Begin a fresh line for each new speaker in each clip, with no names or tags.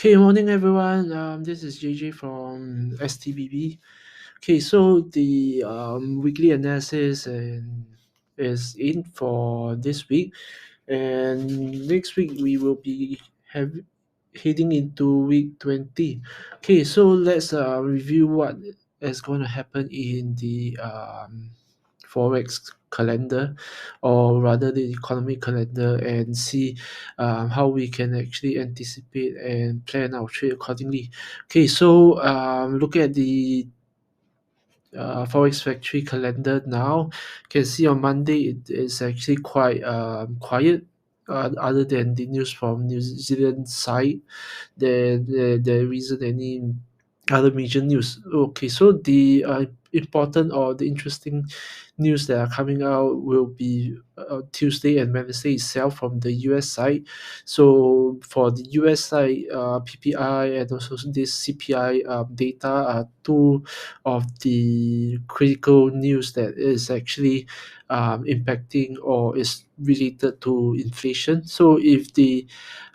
Okay, morning everyone. This is JJ from STBB. Okay, so the weekly analysis is in for this week, and next week we will be heading into week 20. Okay, so let's review what is going to happen in the forex calendar, or rather the economic calendar, and see how we can actually anticipate and plan our trade accordingly. Okay, so look at the forex factory calendar now. You can see on Monday it is actually quite quiet. Other than the news from New Zealand side, there isn't any other major news. Okay, so the important or the interesting news that are coming out will be Tuesday and Wednesday itself from the US side. So for the US side, PPI and also this CPI data are two of the critical news that is actually impacting or is related to inflation. So if the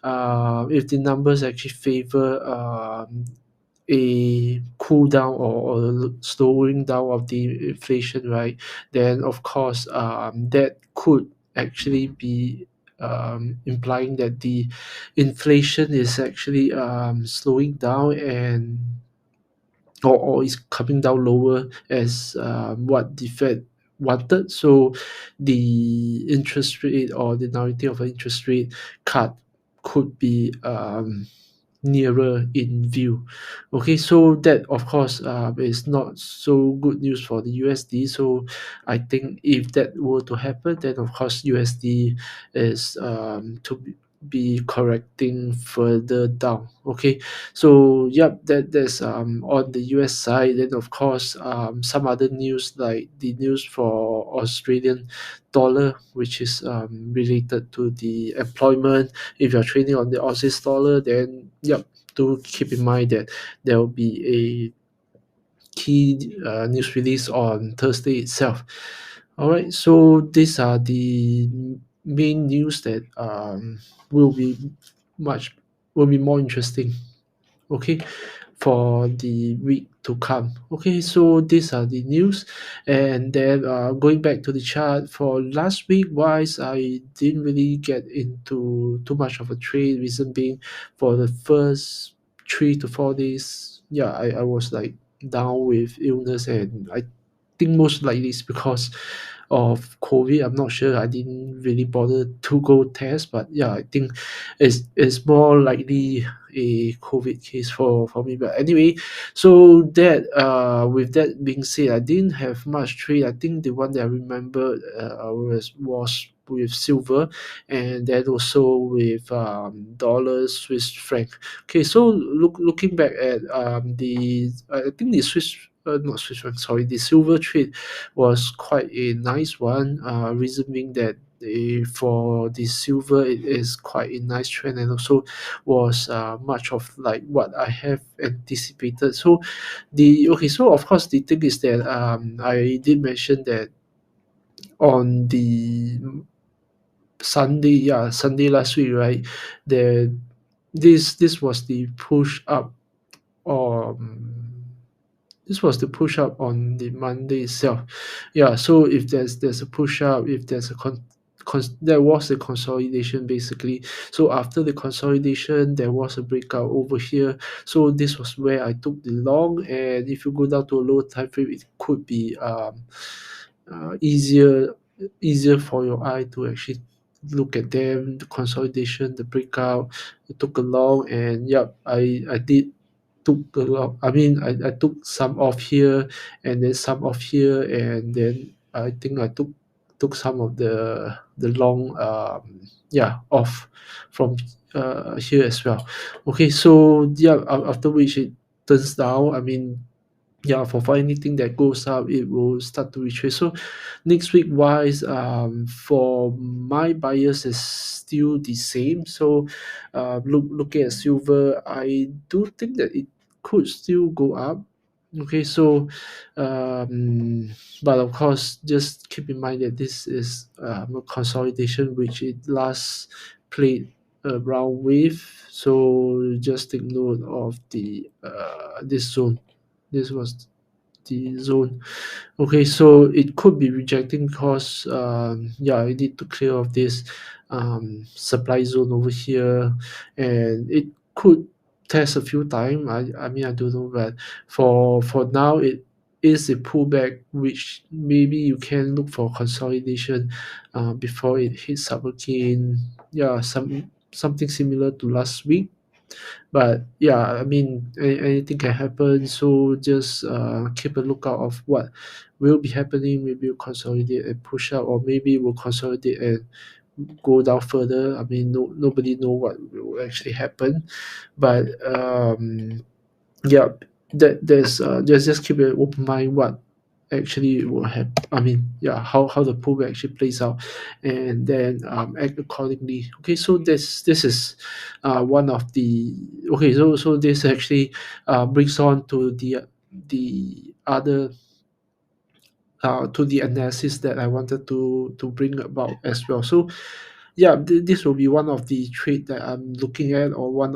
numbers actually favor a cool down or slowing down of the inflation, right? Then of course that could actually be implying that the inflation is actually slowing down and or is coming down lower as what the Fed wanted. So the interest rate or the narrative of an interest rate cut could be nearer in view. Okay, so that of course is not so good news for the USD. So I think if that were to happen, then of course USD is be correcting further down. Okay, so yep, that's on the US side. Then of course some other news like the news for Australian dollar, which is related to the employment. If you're trading on the Aussie dollar, then yep, do keep in mind that there will be a key news release on Thursday itself. All right, so these are the main news that will be much will be more interesting. Okay, for the week to come. Okay, so these are the news, and then going back to the chart for last week wise, I didn't really get into too much of a trade. Reason being, for the first 3 to 4 days, yeah, I was like down with illness, and I think most likely it's because of COVID. I'm not sure. I didn't really bother to go test, but yeah, I think it's more likely a COVID case for me. But anyway, so that with that being said, I didn't have much trade. I think the one that I remember was with silver, and then also with dollars, Swiss franc. Okay, so looking back at the I think the Swiss not Swiss franc, sorry, the silver trade was quite a nice one. Reason being that for the silver it is quite a nice trend, and also was much of like what I have anticipated. So so of course the thing is that I did mention that on the Sunday last week, right? There this was the push up, um this was the push up on the Monday itself. Yeah, so if there's a push up, if there's a there was a consolidation basically. So after the consolidation, there was a breakout over here. So this was where I took the long, and if you go down to a lower time frame, it could be easier for your eye to actually look at them, the consolidation, the breakout. It took a long, and yep, I did took a lot. I mean, I took some off here and then some off here, and then I think I took some of the long off from here as well. Okay, so yeah, after which it turns down. I mean, yeah, for anything that goes up, it will start to retrace. So next week wise, for my bias is still the same. So looking at silver, I do think that it could still go up. Okay, so but of course just keep in mind that this is a consolidation which it last played round wave. So just take note of the this zone. This was the zone. Okay, so it could be rejecting because yeah, I need to clear off this supply zone over here, and it could test a few times. I mean, I don't know, but for now it is a pullback, which maybe you can look for consolidation before it hits up again. Yeah, something similar to last week. But yeah, I mean, anything can happen. So just keep a lookout of what will be happening. Maybe we'll consolidate and push up, or maybe we'll consolidate and go down further. I mean, nobody know what will actually happen. But yeah, there's just keep an open mind what actually will happen. I mean, yeah, how the pullback actually plays out, and then act accordingly. Okay, so this is one of the okay. So this actually brings on the other to the analysis that I wanted to bring about as well. So yeah, this will be one of the trade that I'm looking at, or one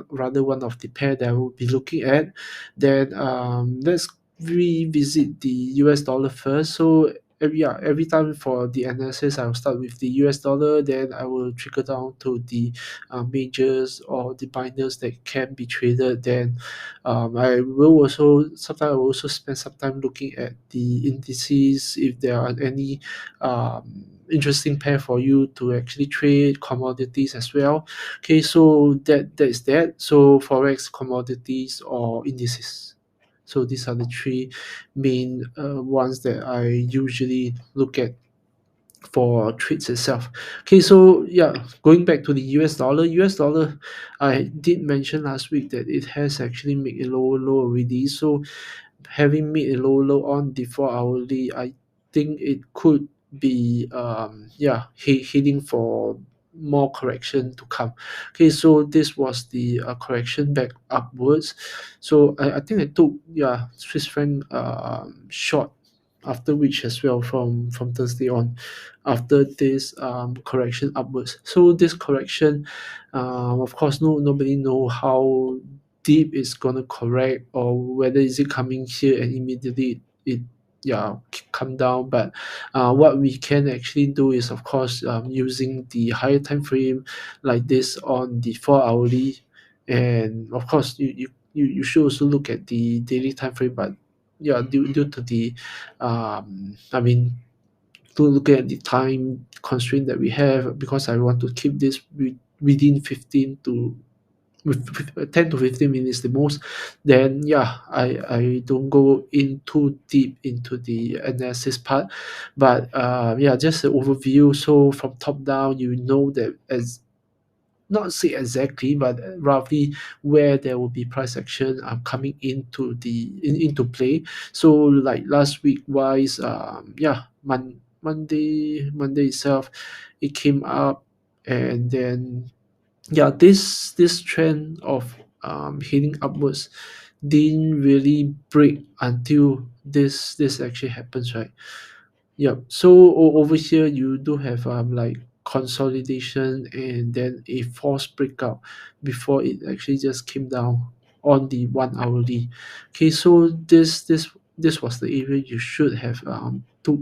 of the pair that I will be looking at. Then let's revisit the US dollar first. So every time for the analysis, I will start with the US dollar, then I will trickle down to the majors or the binders that can be traded. Then I will also sometimes I will also spend some time looking at the indices if there are any interesting pair for you to actually trade commodities as well. Okay, so that is that. So forex, commodities, or indices. So these are the three main ones that I usually look at for trades itself. Okay, so yeah, going back to the US dollar. US dollar, I did mention last week that it has actually made a lower low already. So having made a low low on the 4 hourly, I think it could be yeah, heading for more correction to come. Okay, so this was the correction back upwards. So I think I took yeah Swiss franc short after which as well from Thursday on after this correction upwards. So this correction, of course, nobody know how deep it's gonna correct, or whether is it coming here and immediately it yeah come down. But what we can actually do is, of course, using the higher time frame like this on the 4 hourly, and of course you should also look at the daily time frame. But yeah, due to the I mean, to look at the time constraint that we have, because I want to keep this within 15 to with 10 to 15 minutes the most, then yeah, I don't go in too deep into the analysis part. But yeah, just an overview. So from top down, you know that as not say exactly, but roughly where there will be price action coming into play. So like last week wise, yeah, Monday itself, it came up, and then yeah, this trend of heading upwards didn't really break until this actually happens, right? Yep. So over here you do have like consolidation and then a false breakout before it actually just came down on the 1 hourly. Okay, so this was the area you should have took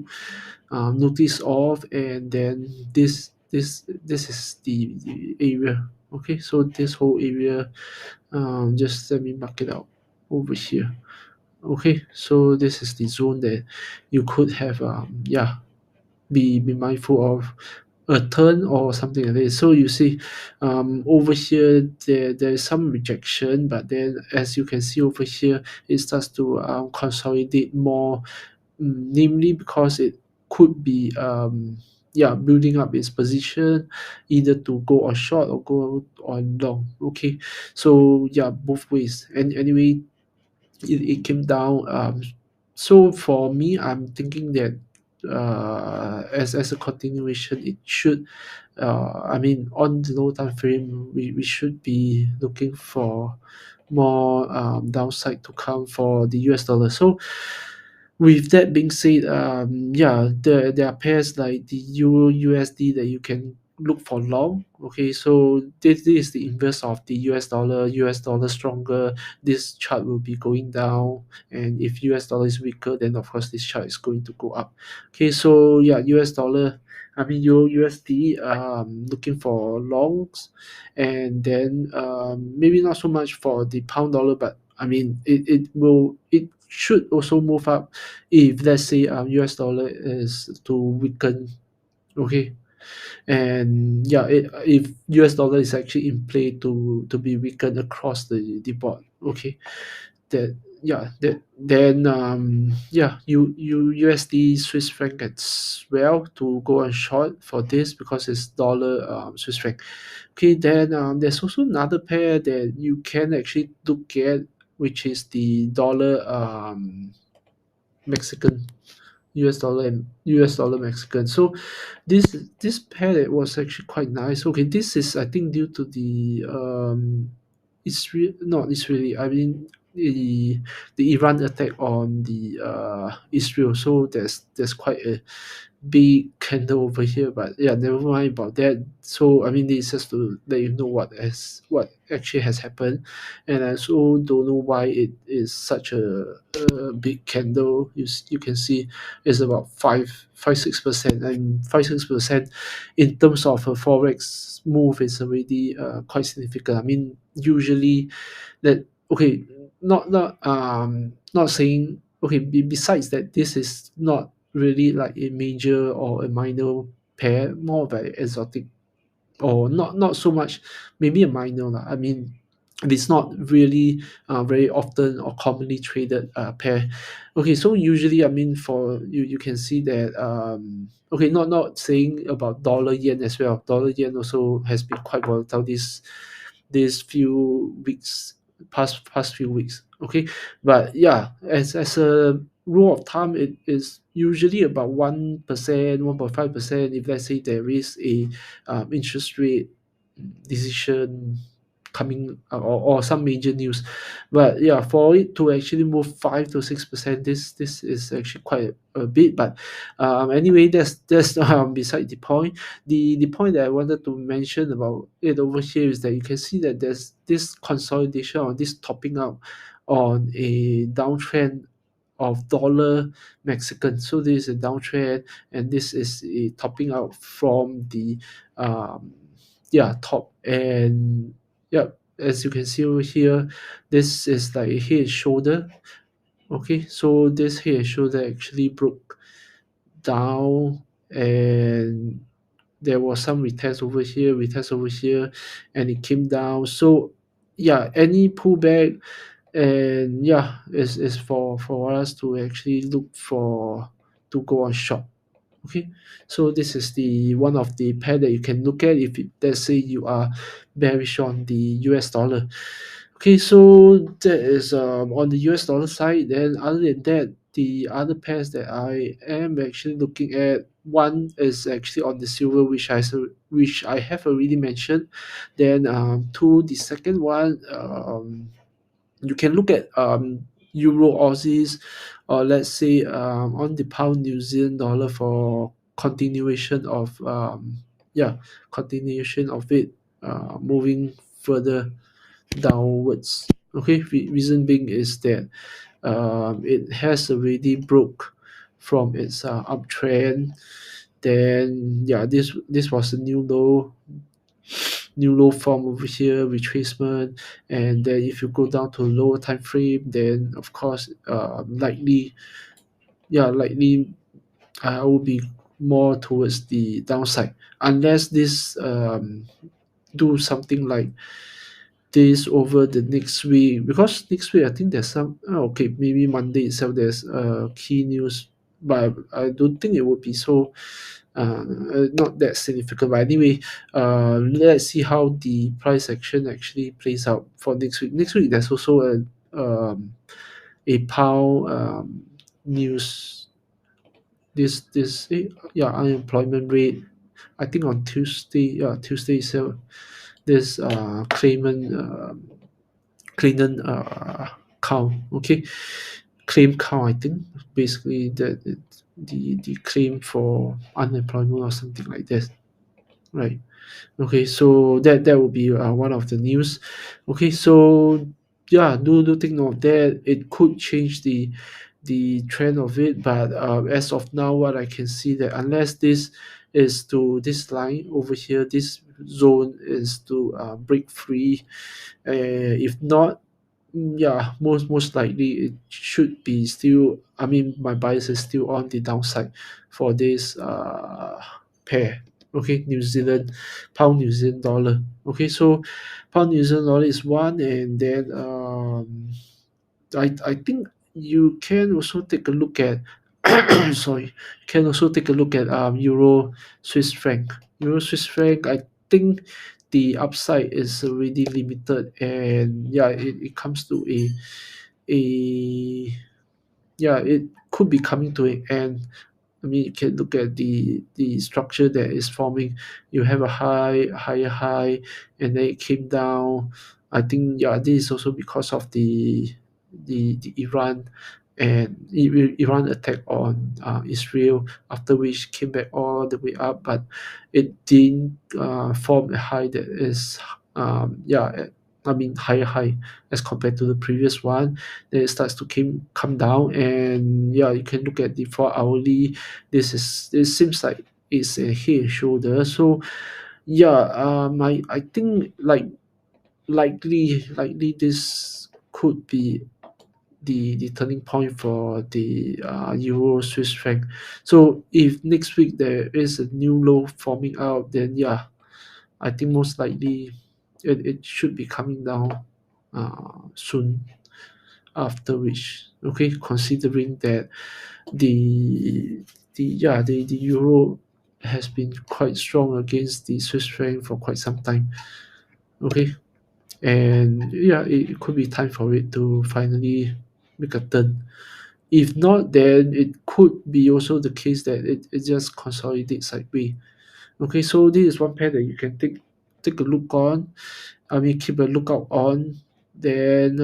notice of, and then this is the area. Okay, so this whole area, just let me mark it out over here. Okay, so this is the zone that you could have yeah, be mindful of a turn or something like this. So you see, over here there is some rejection, but then as you can see over here, it starts to consolidate more, namely because it could be yeah, building up its position either to go on short or go on long. Okay, so yeah, both ways. And anyway, it came down. So for me, I'm thinking that as a continuation, it should. I mean, on the low time frame, we should be looking for more downside to come for the US dollar. So with that being said, yeah, there are pairs like the Euro USD that you can look for long. Okay, so this is the inverse of the US dollar. US dollar stronger, this chart will be going down, and if US dollar is weaker, then of course this chart is going to go up. Okay, so yeah, US dollar, I mean Euro USD, looking for longs, and then maybe not so much for the pound dollar, but I mean it should also move up if let's say US dollar is to weaken. Okay, and yeah, if US dollar is actually in play to be weakened across the board. Okay, that yeah that then yeah, USD Swiss franc as well to go on short for this because it's dollar Swiss franc. Okay, then there's also another pair that you can actually look at, which is the dollar Mexican, US dollar and US dollar Mexican. So this this pair that was actually quite nice. Okay, this is I think due to the Israel, not Israeli, I mean the Iran attack on the Israel. So there's quite a big candle over here, but yeah, never mind about that. So I mean, this is just to let you know what actually has happened, and I also don't know why it is such a big candle. You can see it's about 5-6%, and 5-6% in terms of a forex move is already quite significant. I mean, usually that okay, not saying okay. Besides that, this is not really like a major or a minor pair, more of an exotic, or not so much, maybe a minor lah. I mean, it's not really very often or commonly traded pair. Okay, so usually I mean for you can see that okay, not saying about dollar yen as well. Dollar yen also has been quite volatile these few weeks, past few weeks. Okay, but yeah, as a rule of thumb, it is usually about 1%, 1.5%. If let's say there is a interest rate decision coming, or some major news, but yeah, for it to actually move 5 to 6%, this is actually quite a bit. But anyway, that's beside the point. The point that I wanted to mention about it over here is that you can see that there's this consolidation, or this topping out on a downtrend of dollar Mexican. So this is a downtrend, and this is a topping out from the yeah, top. And yeah, as you can see over here, this is like a head and shoulder. Okay, so this head and shoulder actually broke down, and there was some retest over here, and it came down. So yeah, any pullback, and yeah, is for us to actually look for to go on short. Okay, so this is the one of the pair that you can look at if let's say you are bearish on the US dollar. Okay, so that is on the US dollar side. Then other than that, the other pairs that I am actually looking at, one is actually on the silver, which I have already mentioned. Then two, the second one, you can look at Euro Aussies, or let's say on the pound New Zealand dollar for continuation of yeah, continuation of it moving further downwards. Okay, reason being is that it has already broke from its uptrend. Then yeah, this was a new low form over here, retracement. And then if you go down to lower time frame, then of course likely, yeah, likely I will be more towards the downside, unless this do something like this over the next week. Because next week I think there's some okay, maybe Monday itself there's key news, but I don't think it would be so not that significant. But anyway, let's see how the price action actually plays out for next week. Next week there's also a pound news. Yeah, unemployment rate. I think on Tuesday. Yeah, Tuesday itself. This claimant count. Okay, claim count. I think basically the claim for unemployment or something like this. right? Okay, so that would be one of the news. Okay, so yeah, do take note of that. It could change the trend of it, but as of now, what I can see that unless this is to this line over here, this zone is to break free. If not, yeah, most likely it should be still. I mean, my bias is still on the downside for this pair. Okay, New Zealand pound, New Zealand dollar. Okay, so pound New Zealand dollar is one, and then I think you can also take a look at sorry, can also take a look at euro Swiss franc. Euro Swiss franc, I think the upside is already limited, and yeah, it comes to a yeah, it could be coming to an end. I mean, you can look at the structure that is forming. You have a higher high, and then it came down. I think yeah, this is also because of the Iran and Iran attack on Israel, after which came back all the way up, but it didn't form a high that is yeah. I mean higher high as compared to the previous one. Then it starts to come down, and yeah, you can look at the 4 hourly. This seems like it's a head and shoulder. So yeah, I think likely this could be the turning point for the euro Swiss franc. So if next week there is a new low forming out, then yeah, I think most likely it should be coming down soon, after which, okay, considering that the euro has been quite strong against the Swiss franc for quite some time. Okay, and yeah, it could be time for it to finally make a turn. If not, then it could be also the case that it just consolidates sideways. Okay, so this is one pair that you can take a look on. I mean, keep a lookout on. Then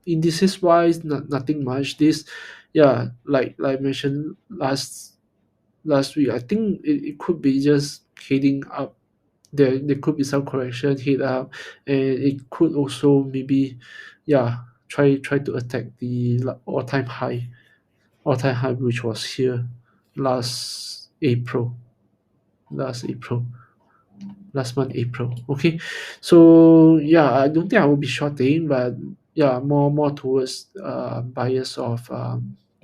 indices wise, nothing much. This, yeah, like I mentioned last week, I think it could be just heading up. There could be some correction head up, and it could also maybe, yeah, try to attack the all time high, which was here last April, last April, last month April. Okay, so yeah, I don't think I will be shorting, but yeah, more towards bias of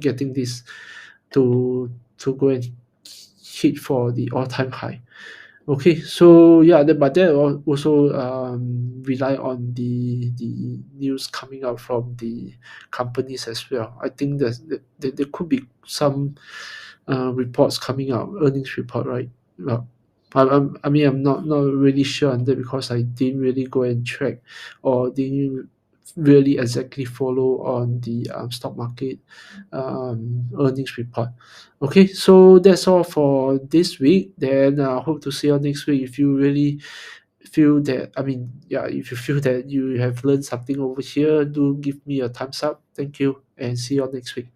getting this to go and hit for the all-time high. Okay, so yeah, but that also rely on the news coming out from the companies as well. I think that there could be some reports coming out, earnings report, right? Well, I mean, I'm not really sure on that because I didn't really go and track, or didn't really exactly follow on the stock market earnings report. Okay, so that's all for this week. Then I hope to see you next week. If you really feel that, I mean, yeah, if you feel that you have learned something over here, do give me a thumbs up. Thank you, and see you next week.